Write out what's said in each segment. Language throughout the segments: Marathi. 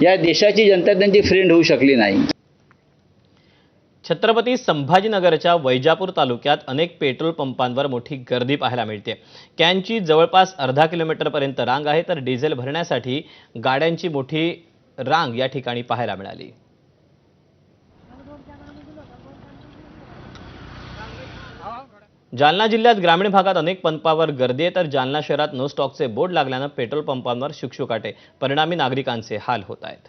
या देशाची जनता त्यांची फ्रेंड होऊ शकली नाही। छत्रपती संभाजीनगरच्या वैजापूर तालुक्यात अनेक पेट्रोल पंपांवर मोठी गर्दी पाहायला मिळते। कॅनची जवळपास अर्धा किलोमीटरपर्यंत रांग आहे, तर डिझेल भरण्यासाठी गाड्यांची मोठी रांग या ठिकाणी पाहायला मिळाली। जालना जिल्ह्यात ग्रामीण भागात अनेक पंपावर गर्दी आहे, तर जालना शहरात नो स्टॉकचे बोर्ड लागल्यानं पेट्रोल पंपांवर शुकशुकाट, परिणामी नागरिकांचे हाल होत आहेत।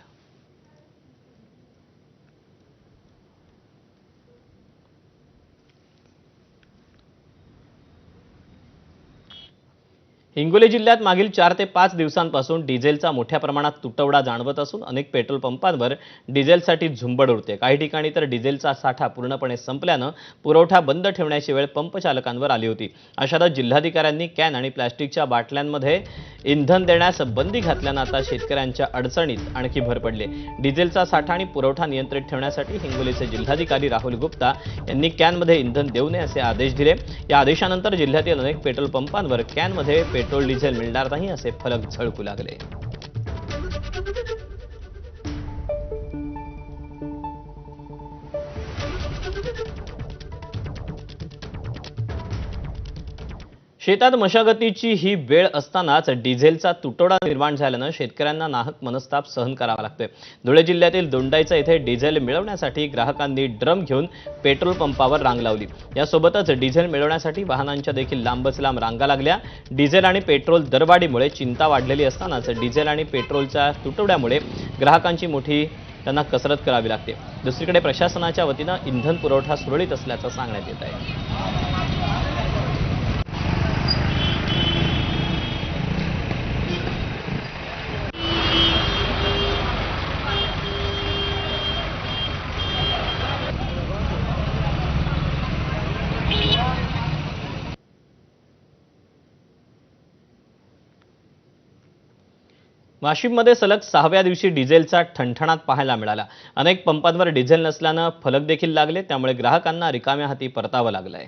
हिंगोली जिल्ह्यात मागील 4 ते 5 दिवसांपासून डिझेलचा मोठ्या प्रमाणात तुटवडा जाणवत असून अनेक पेट्रोल पंपांवर डिझेलसाठी झुंबड उडते। काही ठिकाणी तर डिझेलचा साठा पूर्णपणे संपल्यानं पुरवठा बंद ठेवण्याची वेळ पंप चालकांवर आली होती। अशातच जिल्हाधिकाऱ्यांनी कॅन आणि प्लास्टिकच्या बाटल्यांमध्ये इंधन देण्यास बंदी घातल्यानं आता शेतकऱ्यांच्या अडचणीत आणखी भर पडली। डिझेलचा साठा आणि पुरवठा नियंत्रित ठेवण्यासाठी हिंगोलीचे जिल्हाधिकारी राहुल गुप्ता यांनी कॅनमध्ये इंधन देऊ नये असे आदेश दिले। या आदेशानंतर जिल्ह्यातील अनेक पेट्रोल पंपांवर कॅनमध्ये पेट्रोल डिझेल मिळणार नाही असे फलक झळकू लागले। शेतात मशागतीची ही वेळ असतानाच डिझेलचा तुटवडा निर्माण झाल्यानं शेतकऱ्यांना नाहक मनस्ताप सहन करावा लागतोय। धुळे जिल्ह्यातील दोंडाईचा येथे डिझेल मिळवण्यासाठी ग्राहकांनी ड्रम घेऊन पेट्रोल पंपावर रांग लावली। यासोबतच डिझेल मिळवण्यासाठी वाहनांच्या देखील लांबच लांब रांगा लागल्या। डिझेल आणि पेट्रोल दरवाढीमुळे चिंता वाढलेली असतानाच डिझेल आणि पेट्रोलच्या तुटवड्यामुळे ग्राहकांची मोठी त्यांना कसरत करावी लागते। दुसरीकडे प्रशासनाच्या वतीनं इंधन पुरवठा सुरळीत असल्याचं सांगण्यात येत आहे। वाशिममध्ये सलग 6व्या दिवशी डिझेलचा ठणठणाट पाहायला मिळाला। अनेक पंपांवर डिझेल नसल्यानं फलक देखील लागले, त्यामुळे ग्राहकांना रिकाम्या हाती परतावं लागलंय।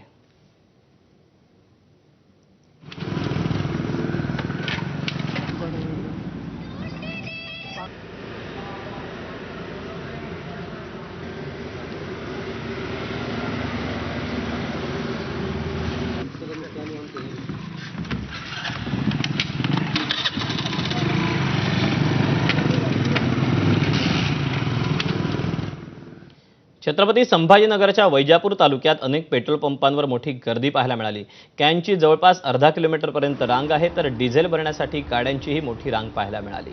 छत्रपती संभाजीनगरच्या वैजापूर तालुक्यात अनेक पेट्रोल पंपांवर मोठी गर्दी पाहायला मिळाली। कॅनची जवळपास अर्धा किलोमीटरपर्यंत रांग आहे, तर डिझेल भरण्यासाठी गाड्यांचीही मोठी रांग पाहायला मिळाली।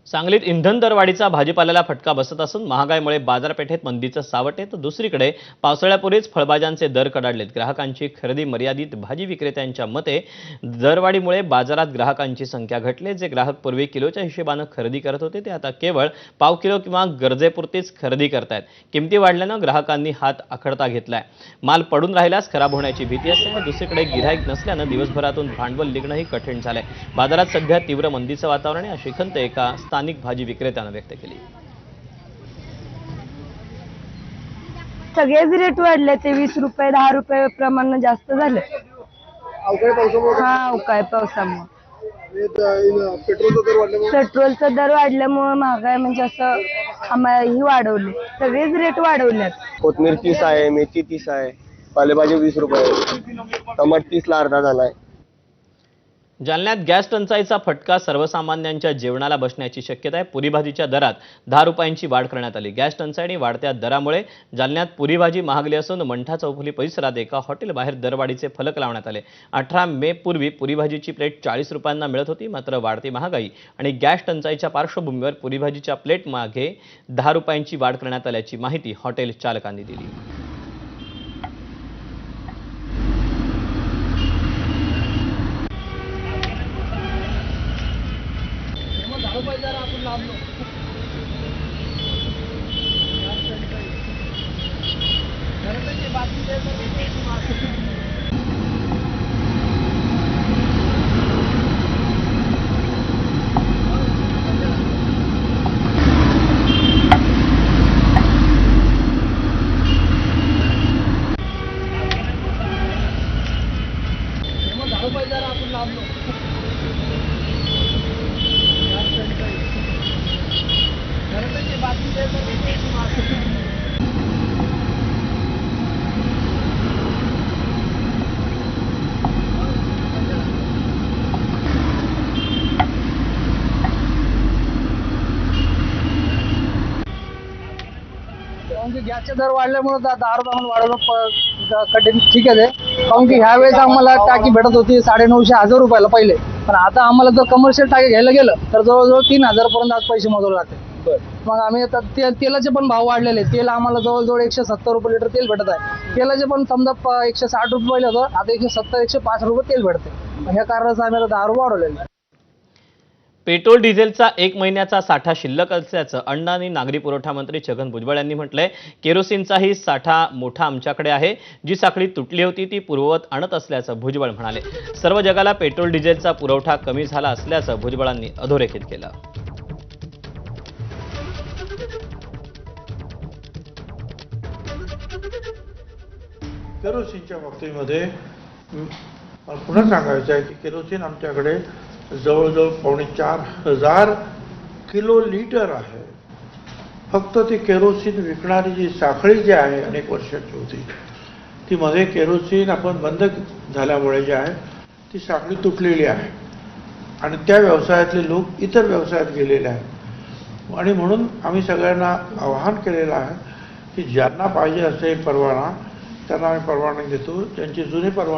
सांगलीत इंधन दरवाढीचा भाजीपाल्याला फटका बसत असून महागाईमुळे बाजारपेठेत मंदीचं सावट आहे, तर दुसरीकडे पावसाळ्यापूर्वीच फळभाज्यांचे दर कडाडलेत। ग्राहकांची खरेदी मर्यादित, भाजी विक्रेत्यांच्या मते दरवाढीमुळे बाजारात ग्राहकांची संख्या घटली। जे ग्राहक पूर्वी किलोच्या हिशोबानं खरेदी करत होते ते आता केवळ पाव किलो किंवा गरजेपुरतीच खरेदी करतायत। किमती वाढल्यानं ग्राहकांनी हात आखडता घेतलाय। माल पडून राहिल्यास खराब होण्याची भीती असते। दुसरीकडे गिऱ्हाईक नसल्यानं दिवसभरातून भांडवल निघणंही कठीण झालंय। बाजारात सध्या तीव्र मंदीचं वातावरण आहे, अशी खंत एका स्थानिक भाजी विक्रेत्यानं व्यक्त केली। सगळेच रेट वाढले, ते 20 रुपये 10 रुपये प्रमाण जास्त झाले। अवकाळी पावसामुळे पेट्रोलचा दर वाढल्यामुळे महागाई म्हणजे असं आम्हाला वाढवले, सगळेच रेट वाढवल्यात। कोथमीर 30 आहे, मेथी 30 आहे, पालेभाजी 20 रुपये, टमाटर 30 ला अर्धा झालाय। जालन्यात गॅस टंचाईचा फटका सर्वसामान्यांच्या जेवणाला बसण्याची शक्यता आहे। पुरी भाजीच्या दरात 10 रुपयांची वाढ करण्यात आली। गॅस टंचाई आणि वाढत्या दरामुळे जालन्यात पुरी भाजी महागली असून मंठा चौफुली परिसरात एका हॉटेलबाहेर दरवाढीचे फलक लावण्यात आले। 18 मे पूर्वी पुरी भाजीची प्लेट 40 रुपयांना मिळत होती, मात्र वाढती महागाई आणि गॅस टंचाईच्या पार्श्वभूमीवर पुरी भाजीच्या प्लेट मागे 10 रुपयांची वाढ करण्यात आल्याची माहिती हॉटेल चालकांनी दिली। म्हणजे गॅसचे दर वाढल्यामुळे 10 रुपये वाढवणं कठीण ठीक आहे ते. कारण की ह्या वेळेस आम्हाला टाकी भेटत होती 950-1000 रुपयाला पहिले, पण आता आम्हाला जर कमर्शियल टाकी घ्यायला गेलं तर जवळजवळ 3000 पर्यंत आज पैसे मोजावे लागते. मग आम्ही आता तेलाचे पण भाव वाढलेले. तेल आम्हाला जवळजवळ 170 रुपये लिटर तेल भेटत आहे. तेलाचे पण समजा 160 रुपये पहिले होतं, आता 170-105 रुपये तेल भेटते. ह्या कारणाचं आम्ही आता 10 रुपये वाढवलेले. पेट्रोल डिझेलचा 1 महिन्याचा साठा शिल्लक असल्याचं अन्न आणि नागरी पुरवठा मंत्री छगन भुजबळ यांनी म्हटलंय. केरोसिनचाही साठा मोठा आमच्याकडे आहे. जी साखळी तुटली होती ती पूर्ववत आणत असल्याचं भुजबळ म्हणाले. सर्व जगाला पेट्रोल डिझेलचा पुरवठा कमी झाला असल्याचं भुजबळांनी अधोरेखित केलं. केरोसिनच्या बाबतीमध्ये पुन्हा सांगायचं आहे की केरोसिन आमच्याकडे जवळजवळ 4,500 किलो लिटर आहे. फक्त ती केरोसिन विकणारी जी साखळी जी आहे अनेक वर्षाची होती, ती मध्ये केरोसिन आपण बंद झाल्यामुळे जे आहे ती साखळी तुटलेली आहे आणि त्या व्यवसायातले लोक इतर व्यवसायात गेलेले आहेत. आणि म्हणून आम्ही सगळ्यांना आवाहन केलेलं आहे की ज्यांना पाहिजे असेल परवाना त्यांना आम्ही परवानगी देतो. ज्यांची जुनी परवानगी